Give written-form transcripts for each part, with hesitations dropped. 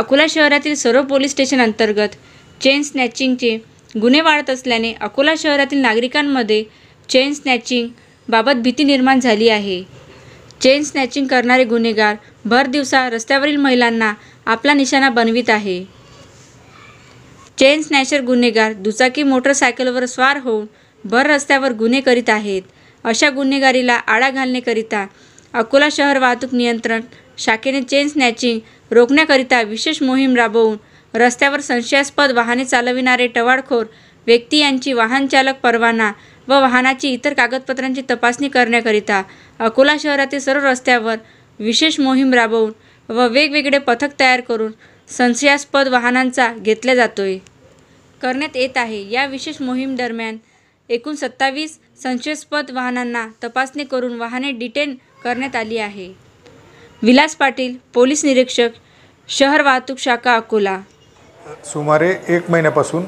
अकोला शहरातील सर्व police station अंतर्गत चेन स्नॅचिंगचे गुन्हे वाढत असल्याने अकोला शहरातील नागरिकांमध्ये चेन स्नॅचिंग बाबत भीती निर्माण झाली आहे। चेन स्नॅचिंग करणारे गुन्हेगार भर दिवसा रस्त्यावरील महिलांना आपला निशाणा बनवित आहे। चेन स्नॅचर गुन्हेगार दुचाकी मोटरसायकलवर स्वार होऊन भर रस्त्यावर गुन्हे करीत आहेत। अशा गुन्हेगारीला आळा घालण्याकरिता अकोला शहर वाहतूक नियंत्रण शाखेने चेन स्नॅचिंग रोखण्याकरिता विशेष मोहीम राबवून रस्त्यावर संशयास्पद वाहने चालविणारे टवाळखोर व्यक्ती यांची वाहन चालक परवाना व वाहनाची इतर कागदपत्रांची तपासणी करण्याकरिता अकोला शहरातील सर्व रस्त्यावर विशेष मोहीम राबवून व वेगवेगळे पथक तयार करून संशयास्पद वाहनांचा घेतला करण्यात येत आहे। या विशेष मोहीम दरम्यान एकूण 27 संशयास्पद वाहनांना तपासणी करून वाहने डिटेन करण्यात आली आहे। विलास पाटील, पोलीस निरीक्षक, शहर वाहतूक शाखा, अकोला। सुमारे 1 महिन्यापासून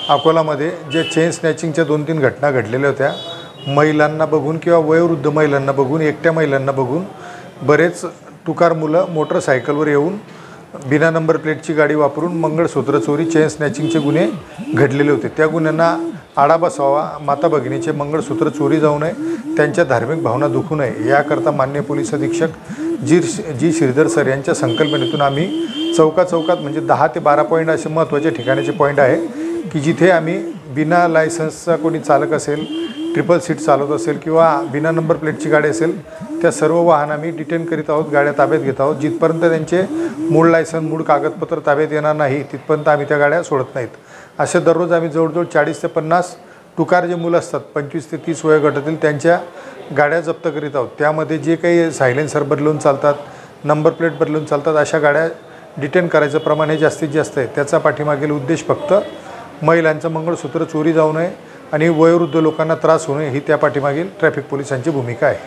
अकोलामध्ये जे चेन स्नॅचिंगच्या 2-3 घटना घडलेल्या होत्या, महिलांना बघून किंवा वयोवृद्ध महिलांना बघून, एकट्या महिलांना बघून बरेच टुकार मुलं मोटरसायकलवर येऊन बिना नंबर प्लेटची गाडी वापरून मंगळसूत्र चोरी, चेन स्नॅचिंगचे गुन्हे घडलेले होते। त्या गुन्ह्यांना आळा बसावा, माता भगिनीचे मंगळसूत्र चोरी जाऊ नये, त्यांच्या धार्मिक भावना दुखू नये याकरता माननीय पोलीस अधीक्षक जी श्रीधर सर यांच्या संकल्पनेतून आम्ही चौकात म्हणजे 10 ते 12 पॉईंट असे महत्त्वाचे ठिकाणाचे पॉईंट आहे की जिथे आम्ही बिना लायसन्सचा कोणी चालक असेल, ट्रिपल सीट चालवत असेल किंवा बिना नंबर प्लेटची गाडी असेल, त्या सर्व वाहन आम्ही डिटेन करीत आहोत, गाड्या ताब्यात घेत आहोत। जिथपर्यंत त्यांचे मूळ लायसन, मूळ कागदपत्र ताब्यात येणार नाही तिथपर्यंत आम्ही त्या गाड्या सोडत नाहीत। असे दररोज आम्ही जवळजवळ 40 ते 50 टुकार जे मुलं असतात 25 ते 30 वयोगटातील त्यांच्या गाड्या जप्त करीत आहोत। त्यामध्ये जे काही सायलेन्सर बदलून चालतात, नंबर प्लेट बदलून चालतात, अशा गाड्या डिटेन करायचं प्रमाण हे जास्तीत जास्त आहे। त्याचा पाठीमागील उद्देश फक्त महिलांचं मंगळसूत्र चोरी जाऊ नये आणि वयोवृद्ध लोकांना त्रास होऊ नये ही त्या पाठीमागील ट्रॅफिक पोलिसांची भूमिका आहे।